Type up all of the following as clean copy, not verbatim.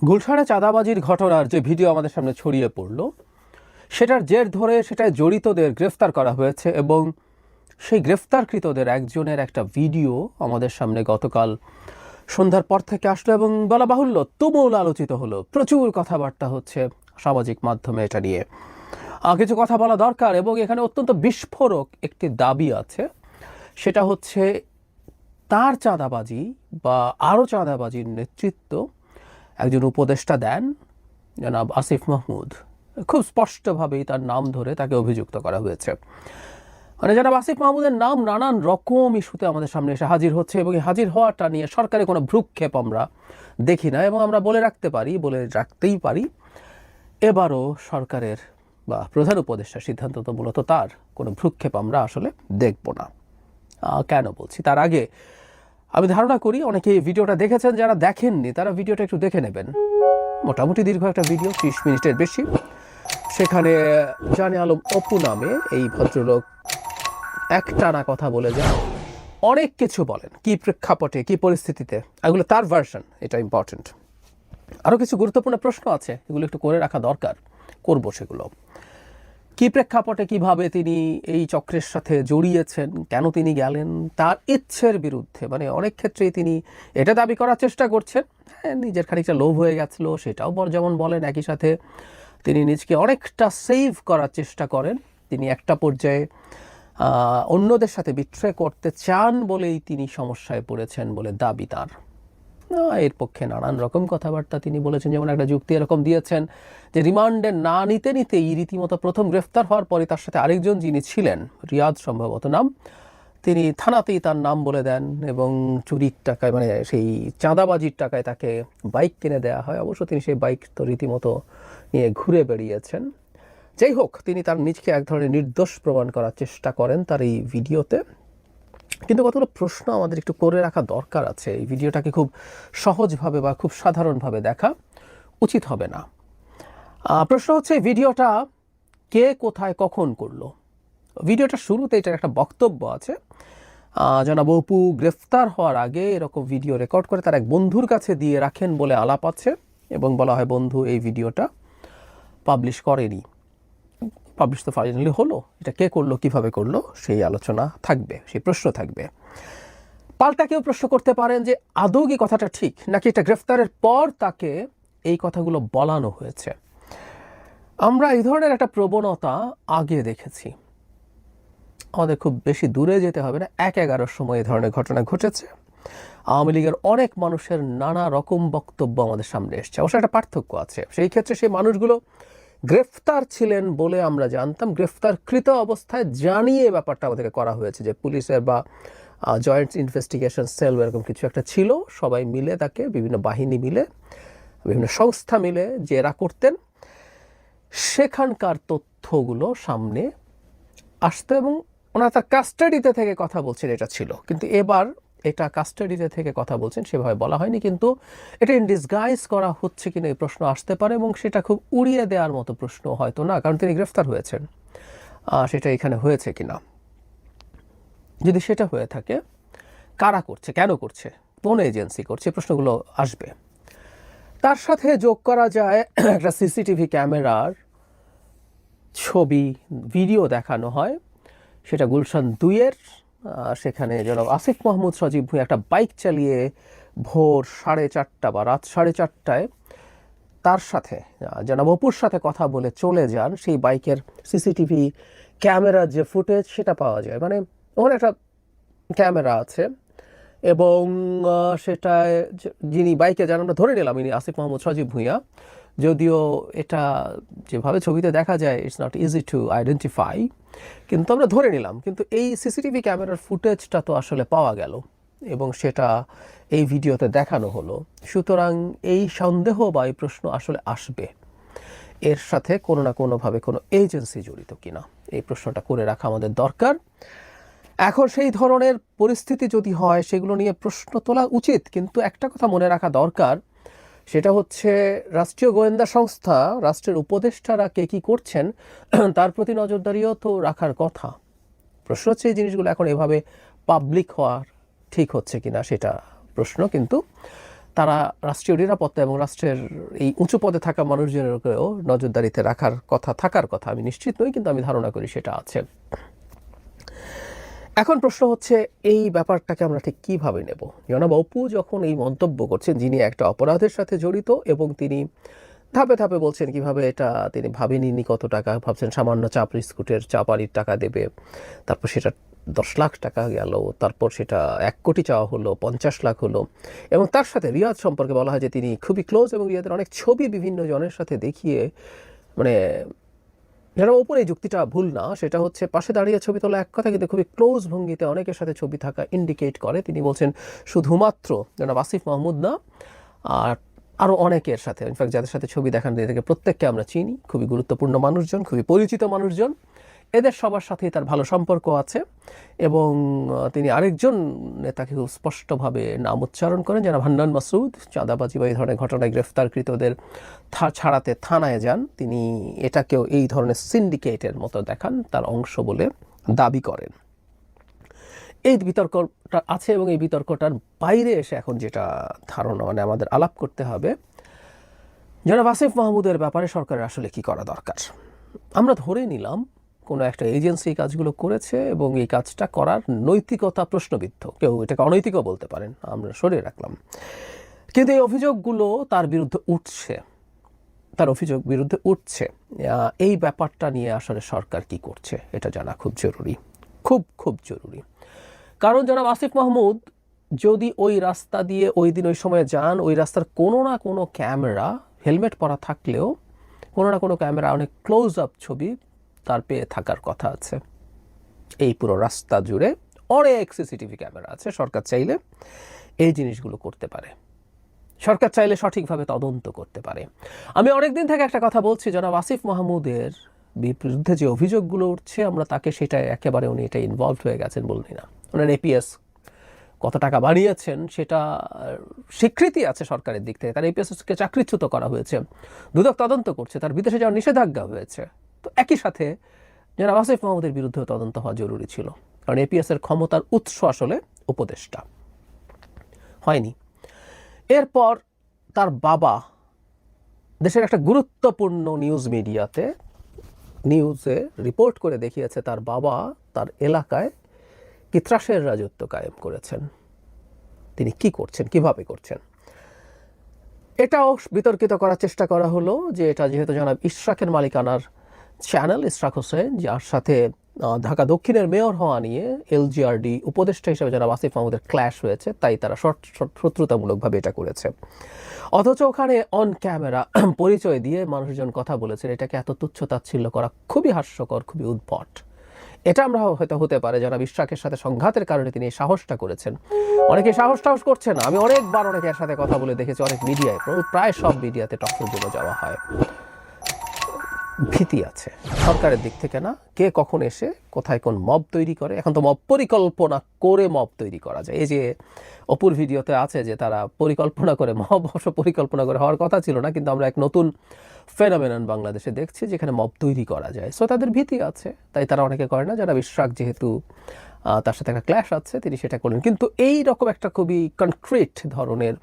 গুলশানে চাঁদাবাজির ঘটনার যে ভিডিও আমাদের সামনে ছড়িয়ে পড়ল, সেটার জের ধরে সেটায় জড়িতদের গ্রেফতার করা হয়েছে এবং সেই গ্রেফতারকৃতদের একজনের একটা ভিডিও আমাদের সামনে গতকাল সন্ধ্যার পর থেকে আসলো এবং বলা বাহুল্য তুমুল আলোচিত হলো। প্রচুর কথাবার্তা হচ্ছে সামাজিক মাধ্যমে এটা নিয়ে। কিছু কথা বলা দরকার এবং এখানে অত্যন্ত বিস্ফোরক একটি দাবি আছে। সেটা হচ্ছে তার চাঁদাবাজি বা আরও চাঁদাবাজির নেতৃত্ব একজন উপদেষ্টা দেন, জনাব আসিফ মাহমুদ। খুব স্পষ্টভাবেই তার নাম ধরে তাকে অভিযুক্ত করা হয়েছে। মানে জনাব আসিফ মাহমুদের নাম নানান রকম ইস্যুতে আমাদের সামনে এসে হাজির হচ্ছে এবং এই হাজির হওয়াটা নিয়ে সরকারের কোনো ভ্রুক্ষেপ আমরা দেখি না এবং আমরা বলে রাখতেই পারি এবারও সরকারের বা প্রধান উপদেষ্টার সিদ্ধান্ত তো মূলত তার কোনো ভ্রুক্ষেপ আমরা আসলে দেখব না। কেন বলছি, তার আগে আমি ধারণা করি অনেকে এই ভিডিওটা দেখেছেন, যারা দেখেননি তারা ভিডিওটা একটু দেখে নেবেন। মোটামুটি দীর্ঘ একটা ভিডিও, 30 মিনিটের বেশি। সেখানে জানে আলম অপু নামে এই ভদ্রলোক একটানা কথা বলে যান, অনেক কিছু বলেন, কি প্রেক্ষাপটে কি পরিস্থিতিতে, এগুলো তার ভার্সন, এটা ইম্পর্টেন্ট। আরও কিছু গুরুত্বপূর্ণ প্রশ্ন আছে, এগুলো একটু করে রাখা দরকার, করব সেগুলো। কি প্রেক্ষাপটে কিভাবে তিনি এই চক্রের সাথে জড়িয়েছেন, কেন তিনি গেলেন, তার ইচ্ছের বিরুদ্ধে। মানে অনেক ক্ষেত্রেই তিনি এটা দাবি করার চেষ্টা করছেন, হ্যাঁ নিজের খানিকটা লোভ হয়ে গেছিল সেটাও যেমন বলেন, একই সাথে তিনি নিজকে অনেকটা সেভ করার চেষ্টা করেন। তিনি একটা পর্যায়ে অন্যদের সাথে বিট্রে করতে চান বলেই তিনি সমস্যায় পড়েছেন বলে দাবি তার। এর পক্ষে নানান রকম কথাবার্তা তিনি বলেছেন। যেমন একটা যুক্তি এরকম দিয়েছেন যে রিমান্ডে না নিতেই রীতিমতো প্রথম গ্রেফতার হওয়ার পরে তার সাথে আরেকজন যিনি ছিলেন, রিয়াদ সম্ভবত নাম, তিনি থানাতেই তার নাম বলে দেন এবং চুরির টাকায়, মানে সেই চাঁদাবাজির টাকায় তাকে বাইক কিনে দেওয়া হয়। অবশ্য তিনি সেই বাইক তো রীতিমতো নিয়ে ঘুরে বেরিয়েছেন। যাই হোক, তিনি তার নিজকে এক ধরনের নির্দোষ প্রমাণ করার চেষ্টা করেন তার এই ভিডিওতে। কিন্তু কতগুলো প্রশ্ন আমাদের একটু করে রাখা দরকার আছে। এই ভিডিওটাকে খুব সহজভাবে বা খুব সাধারণভাবে দেখা উচিত হবে না। প্রশ্ন হচ্ছে, এই ভিডিওটা কে কোথায় কখন করলো? ভিডিওটা শুরুতে এটার একটা বক্তব্য আছে। জনাব অপু গ্রেফতার হওয়ার আগে এরকম ভিডিও রেকর্ড করে তার এক বন্ধুর কাছে দিয়ে রাখেন বলে আলাপ আছে এবং বলা হয় বন্ধু এই ভিডিওটা পাবলিশ করেনি। পাবলিশ তো ফাইনালি হলো, এটা কে করলো কিভাবে করলো সেই আলোচনা থাকবে, সেই প্রশ্ন থাকবে। পাল্টা কেউ প্রশ্ন করতে পারেন যে আদৌ কি কথাটা ঠিক, নাকি এটা গ্রেফতারের পর তাকে এই কথাগুলো বলানো হয়েছে। আমরা এই ধরনের একটা প্রবণতা আগে দেখেছি, আমাদের খুব বেশি দূরে যেতে হবে না, 1-11 সময় এই ধরনের ঘটনা ঘটেছে। আওয়ামী লীগের অনেক মানুষের নানা রকম বক্তব্য আমাদের সামনে এসছে। অবশ্য একটা পার্থক্য আছে, সেই ক্ষেত্রে সেই মানুষগুলো গ্রেফতার ছিলেন বলে আমরা জানতাম, গ্রেফতারকৃত অবস্থায় জানিয়ে ব্যাপারটা আমাদেরকে করা হয়েছে যে পুলিশের বা জয়েন্ট ইনভেস্টিগেশন সেল এরকম কিছু একটা ছিল, সবাই মিলে তাকে, বিভিন্ন বাহিনী মিলে, বিভিন্ন সংস্থা মিলে জেরা করতেন, সেখানকার তথ্যগুলো সামনে আসতো এবং ওনারা তার কাস্টাডিতে থেকে কথা বলছেন এটা ছিল। কিন্তু এবার এটা কাস্টাডিতে থেকে কথা বলছেন সেভাবে বলা হয়নি, কিন্তু এটা ইন ডিসগাইজ করা হচ্ছে কিনা এই প্রশ্ন আসতে পারে এবং সেটা খুব উড়িয়ে দেওয়ার মতো প্রশ্ন হয়তো না, কারণ তিনি গ্রেফতার হয়েছেন। সেটা এখানে হয়েছে কিনা, যদি সেটা হয়ে থাকে, কারা করছে, কেন করছে, কোন এজেন্সি করছে, প্রশ্নগুলো আসবে। তার সাথে যোগ করা যায় একটা সিসিটিভি ক্যামেরার ছবি, ভিডিও দেখানো হয়, সেটা গুলশান 2-এর। সেখানে জনাব আসিফ মাহমুদ সজীব ভুঁইয়া একটা বাইক চালিয়ে ভোর 4:30 বা রাত 4:30টায় তার সাথে জনাব অপুর সাথে কথা বলে চলে যান। সেই বাইকের সিসিটিভি ক্যামেরার যে ফুটেজ সেটা পাওয়া যায়, মানে ওখানে একটা ক্যামেরা আছে এবং সেটায় যিনি বাইকে যান আমরা ধরে নিলাম ইনি আসিফ মাহমুদ সজীব ভুঁইয়া, যদিও এটা যেভাবে ছবিতে দেখা যায় it's not easy to identify, কিন্তু আমরা ধরে নিলাম। কিন্তু এই সিসিটিভি ক্যামেরার ফুটেজটা তো আসলে পাওয়া গেল এবং সেটা এই ভিডিওতে দেখানো হলো। সুতরাং এই সন্দেহ বা এই প্রশ্ন আসলে আসবে, এর সাথে কোনো না কোনোভাবে কোনো এজেন্সি জড়িত কিনা, এই প্রশ্নটা করে রাখা আমাদের দরকার। এখন সেই ধরনের পরিস্থিতি যদি হয় সেগুলো নিয়ে প্রশ্ন তোলা উচিত, কিন্তু একটা কথা মনে রাখা দরকার, সেটা হচ্ছে রাষ্ট্রীয় গোয়েন্দা সংস্থা, রাষ্ট্রের উপদেষ্টারা কে কী করছেন তার প্রতি নজরদারিও তো রাখার কথা। প্রশ্ন হচ্ছে এই জিনিসগুলো এখন এভাবে পাবলিক হওয়ার ঠিক হচ্ছে কিনা সেটা প্রশ্ন। কিন্তু তারা রাষ্ট্রীয় নিরাপত্তা এবং রাষ্ট্রের এই উঁচু পদে থাকা মানুষজনেরকেও নজরদারিতে থাকার কথা আমি নিশ্চিত নই, কিন্তু আমি ধারণা করি সেটা আছে। এখন প্রশ্ন হচ্ছে এই ব্যাপারটাকে আমরা ঠিক কীভাবে নেব। জনাব অপু যখন এই মন্তব্য করছেন, যিনি একটা অপরাধের সাথে জড়িত এবং তিনি ধাপে ধাপে বলছেন কিভাবে এটা তিনি ভাবেননি, কত টাকা ভাবছেন সামান্য চা বিস্কুটের চা পানির টাকা দেবে, তারপর সেটা 10 লাখ টাকা গেল, তারপর সেটা 1 কোটি চাওয়া হলো, 50 লাখ হলো, এবং তার সাথে রিয়াদ সম্পর্কে বলা হয় যে তিনি খুবই ক্লোজ এবং রিয়াদের অনেক ছবি বিভিন্ন জনের সাথে দেখিয়ে, মানে যারা ওপরে এই যুক্তিটা ভুল না, সেটা হচ্ছে পাশে দাঁড়িয়ে ছবি তোলা এক কথা, কিন্তু খুবই ক্লোজ ভঙ্গিতে অনেকের সাথে ছবি থাকা ইন্ডিকেট করে। তিনি বলছেন শুধুমাত্র জনাব আসিফ মাহমুদ না, আর আরও অনেকের সাথে, ইনফ্যাক্ট যাদের সাথে ছবি দেখান থেকে প্রত্যেককে আমরা চিনি, খুবই গুরুত্বপূর্ণ মানুষজন, খুবই পরিচিত মানুষজন, এদের সবার সাথেই তার ভালো সম্পর্ক আছে। এবং তিনি আরেকজন নেতাকে খুব স্পষ্টভাবে নাম উচ্চারণ করেন, যারা হান্নান মাসুদ, চাঁদাবাজি বা এই ধরনের ঘটনায় গ্রেফতারকৃতদের ছাড়াতে থানায় যান, তিনি এটাকেও এই ধরনের সিন্ডিকেটের মতো দেখান, তার অংশ বলে দাবি করেন। এই বিতর্কটা আছে এবং এই বিতর্কটার বাইরে এসে এখন যেটা ধারণা, মানে আমাদের আলাপ করতে হবে, জনাব আসিফ মাহমুদের ব্যাপারে সরকারের আসলে কি করা দরকার। আমরা ধরে নিলাম কোনো একটা এজেন্সি কাজগুলো করেছে এবং এই কাজটা করার নৈতিকতা প্রশ্নবিদ্ধ, কেউ এটাকে অনৈতিকও বলতে পারেন, আমরা সরিয়ে রাখলাম, কিন্তু এই অভিযোগগুলো তার বিরুদ্ধে উঠছে, এই ব্যাপারটা নিয়ে আসলে সরকার কি করছে এটা জানা খুব জরুরি, খুব জরুরি। কারণ জনাব আসিফ মাহমুদ যদি ওই রাস্তা দিয়ে ওই দিন ওই সময় যান, ওই রাস্তার কোনো না কোনো ক্যামেরা, হেলমেট পরা থাকলেও কোনো না কোনো ক্যামেরা, অনেক ক্লোজ আপ ছবি তার পেয়ে থাকার কথা আছে। এই পুরো রাস্তা জুড়ে অনেক সিসিটিভি ক্যামেরা আছে। সরকার চাইলে এই জিনিসগুলো করতে পারে, সরকার চাইলে সঠিকভাবে তদন্ত করতে পারে। আমি অনেকদিন থেকে একটা কথা বলছি, জনাব আসিফ মাহমুদের বিরুদ্ধে যে অভিযোগগুলো উঠছে, আমরা তাকে সেটা একেবারে উনি এটা ইনভলভড হয়ে গেছেন বলনি না। ওনার এপিএস কত টাকা বাড়িয়েছেন সেটা স্বীকৃতি আছে সরকারের দিক থেকে, তার এপিএসকে চাকরিচ্যুত করা হয়েছে, দুদক তদন্ত করছে, তার বিদেশে যাওয়ার নিষেধাজ্ঞা হয়েছে। তো একই সাথে জনাব আসিফ মাহমুদের বিরুদ্ধেও তদন্ত হওয়া জরুরি ছিল, কারণ এপিএসের ক্ষমতার উৎস আসলে উপদেষ্টা, হয়নি। এরপর তার বাবা দেশের একটা গুরুত্বপূর্ণ নিউজে রিপোর্ট করে দেখিয়েছে তার বাবা তার এলাকায় কি ত্রাসের রাজত্ব কায়েম করেছেন। তিনি কি করছেন, কিভাবে করছেন, এটাও বিতর্কিত করার চেষ্টা করা হলো যে এটা যেহেতু জনাব ইশরাকের মালিকানার চ্যানেল, ইশরাক হোসেন, যার সাথে ঢাকা দক্ষিণের মেয়র হওয়া নিয়ে এলজিআরডি উপদেষ্টা হিসেবে জনাব আসিফ মাহমুদের ক্ল্যাশ হয়েছে, তাই তারা শত্রুতামূলকভাবে এটা করেছে। অথচ ওখানে অন ক্যামেরা পরিচয় দিয়ে মানুষজন কথা বলেছেন, এটাকে এত তুচ্ছ-তাচ্ছিল্য করা খুবই হাস্যকর, খুবই উদ্ভট। এটা আমরা হয়তো হতে পারে জনাব ইশরাকের সাথে সংঘাতের কারণে তিনি এই সাহসটা করেছেন। অনেকে সাহস করছে না, আমি অনেকবার অনেকের সাথে কথা বলে দেখেছি, অনেক মিডিয়ায়, প্রায় সব মিডিয়াতে টকের জন্য যাওয়া হয়। ভীতি আছে সরকারের দিক থেকে, না কে কখন এসে কোথায় কোন মব তৈরি করে। এখন তো মব পরিকল্পনা করে মব তৈরি করা যায়। এই যে অপুর ভিডিওতে আছে যে তারা পরিকল্পনা করে, মব অবশ্য পরিকল্পনা করে হওয়ার কথা ছিল না, কিন্তু আমরা এক নতুন ফেনোমেনন বাংলাদেশে দেখছি যেখানে মব তৈরি করা যায়। সো তাদের ভীতি আছে, তাই তারা অনেকে করে না। যারা ইশরাক যেহেতু তার সাথে একটা ক্ল্যাশ আছে, তিনি সেটা করলেন। কিন্তু এই রকম একটা খুবই কনক্রিট ধরনের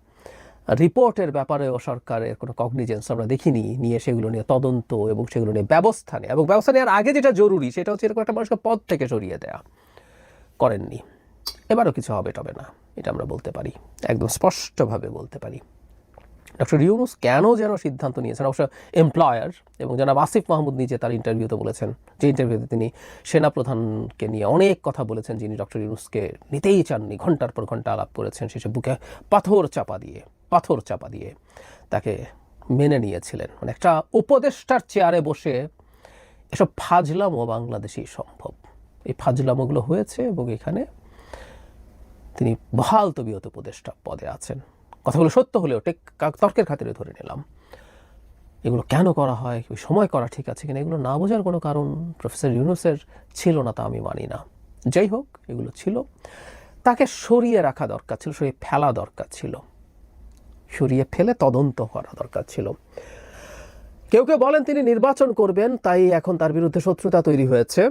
রিপোর্টের ব্যাপারেও সরকারের কোনো কগনিজেন্স আমরা দেখিনি, নিয়ে সেগুলো নিয়ে তদন্ত এবং সেগুলো নিয়ে ব্যবস্থা নেয়, এবং ব্যবস্থা নেওয়ার আগে যেটা জরুরি সেটা হচ্ছে এরকম একটা মানুষকে পদ থেকে সরিয়ে দেওয়া, করেননি। এবারও কিছু হবে টবে না, এটা আমরা বলতে পারি, একদম স্পষ্টভাবে বলতে পারি। ডক্টর ইউনূস কেন যেন সিদ্ধান্ত নিয়েছেন, অবশ্য এমপ্লয়ার, এবং জনাব আসিফ মাহমুদ নিজে তার ইন্টারভিউতে বলেছেন, যে ইন্টারভিউতে তিনি সেনাপ্রধানকে নিয়ে অনেক কথা বলেছেন, যিনি ডক্টর ইউনূসকে নিতেই চাননি, ঘন্টার পর ঘন্টা আলাপ করেছেন, শেষে বুকে পাথর চাপা দিয়ে তাকে মেনে নিয়েছিলেন। মানে একটা উপদেষ্টার চেয়ারে বসে এসব ফাজলামো বাংলাদেশেই সম্ভব। এই ফাজলামোগুলো হয়েছে এবং এখানে তিনি বহাল তবিয়ত উপদেষ্টা পদে আছেন। কথাগুলো সত্য হলেও তর্কের খাতিরে ধরে নিলাম। এগুলো কেন করা হয়, ওই সময় করা ঠিক আছে কিনা, এগুলো না বোঝার কোনো কারণ প্রফেসর ইউনূসের ছিল না, তা আমি মানি না। যাই হোক, এগুলো ছিল, তাকে সরিয়ে রাখা দরকার ছিল, সরিয়ে ফেলা দরকার ছিল, সরিয়ে ফেলে তদন্ত করা দরকার ছিল। কেউ কেউ বলেন তিনি নির্বাচন করবেন, তাই এখন তার বিরুদ্ধে শত্রুতা তৈরি হয়েছে।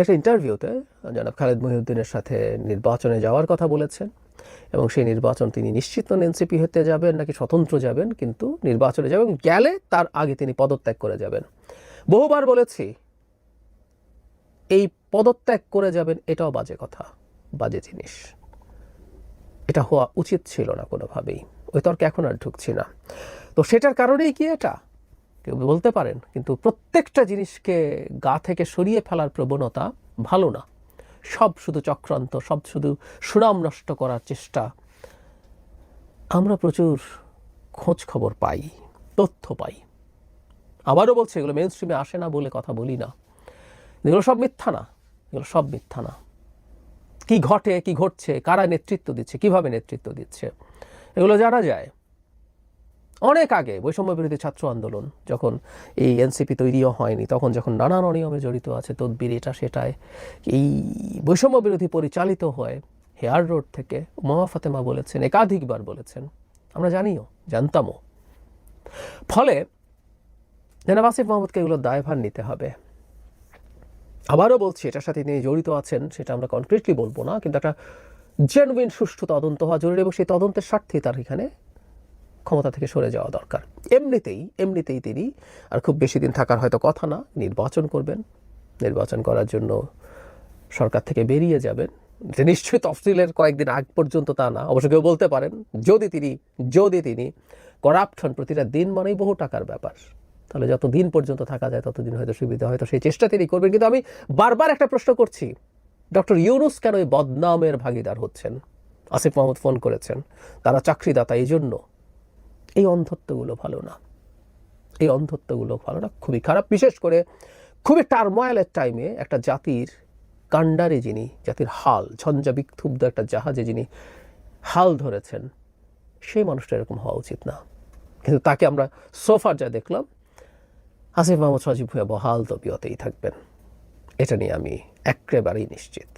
একটা ইন্টারভিউতে জনাব খালেদ মহিউদ্দিনের সাথে নির্বাচনে যাওয়ার কথা বলেছেন, এবং সেই নির্বাচন তিনি নিশ্চিত নন এনসিপি হতে যাবেন নাকি স্বতন্ত্র যাবেন, কিন্তু নির্বাচনে যাবেন, গেলে তার আগে তিনি পদত্যাগ করে যাবেন। বহুবার বলেছি এই পদত্যাগ করে যাবেন এটাও বাজে কথা, বাজে জিনিস, এটা হওয়া উচিত ছিল না কোনোভাবেই। ওই তর্কে এখন আর ঢুকছি না। তো সেটার কারণেই কি এটা কেউ বলতে পারেন, কিন্তু প্রত্যেকটা জিনিসকে গা থেকে সরিয়ে ফেলার প্রবণতা ভালো না। সব শুধু চক্রান্ত, সব শুধু সুনাম নষ্ট করার চেষ্টা। আমরা প্রচুর খোঁজ খবর পাই, তথ্য পাই। আবারও বলছি, এগুলো মেইন স্ট্রিমে আসে না বলে কথা বলি না, এগুলো সব মিথ্যা না, এগুলো সব মিথ্যা না। কি ঘটে, কি ঘটছে, কারা নেতৃত্ব দিচ্ছে, কিভাবে নেতৃত্ব দিচ্ছে, এগুলো জানা যায়। অনেক আগে বৈষম্য বিরোধী ছাত্র আন্দোলন যখন এই এনসিপি তৈরিও হয়নি, তখন যখন নানান অনিয়মে জড়িত আছে, তদবির এটা সেটায়, এই বৈষম্য বিরোধী পরিচালিত হয় হেয়ার রোড থেকে, মামা ফাতেমা বলেছেন, একাধিকবার বলেছেন, আমরা জানিও, জানতামও। ফলে জনাব আসিফ মাহমুদকে এগুলোর দায়ভার নিতে হবে। আবারও বলছি, এটার সাথে তিনি জড়িত আছেন সেটা আমরা কনক্রিটলি বলবো না, কিন্তু একটা জেনুইন সুষ্ঠু তদন্ত হওয়া জরুরি, এবং সেই তদন্তের স্বার্থেই তার এখানে ক্ষমতা থেকে সরে যাওয়া দরকার। এমনিতেই তিনি আর খুব বেশি দিন থাকার হয়তো কথা না, নির্বাচন করবেন, নির্বাচন করার জন্য সরকার থেকে বেরিয়ে যাবেন। যে নিশ্চয়ই তফসিলের কয়েকদিন আগ পর্যন্ত তা না, অবশ্য কেউ বলতে পারেন যদি তিনি করাপ্ট হন, প্রতিটা দিন মানেই বহু টাকার ব্যাপার, তাহলে যত দিন পর্যন্ত থাকা যায় ততদিন হয়তো সুবিধা, হয়তো সেই চেষ্টা তিনি করবেন। কিন্তু আমি বারবার একটা প্রশ্ন করছি, ডক্টর ইউনূস কেন এই বদনামের ভাগিদার হচ্ছেন? আসিফ মাহমুদ ফোন করেছেন, তারা চাকরিদাতা, এই জন্য। এই অন্ধত্বগুলো ভালো না, এই অন্ধত্বগুলো ভালো না, খুবই খারাপ। বিশেষ করে খুবই টার্ময়েলের টাইমে একটা জাতির কাণ্ডারে যিনি, জাতির হাল, ঝঞ্ঝা বিক্ষুব্ধ একটা জাহাজে যিনি হাল ধরেছেন, সেই মানুষটা এরকম হওয়া উচিত না। কিন্তু তাকে আমরা সোফার যা দেখলাম, আসিফ মাহমুদ সজীব ভুঁইয়া বহাল তবিয়তেই থাকবেন, এটা নিয়ে আমি একেবারেই নিশ্চিত।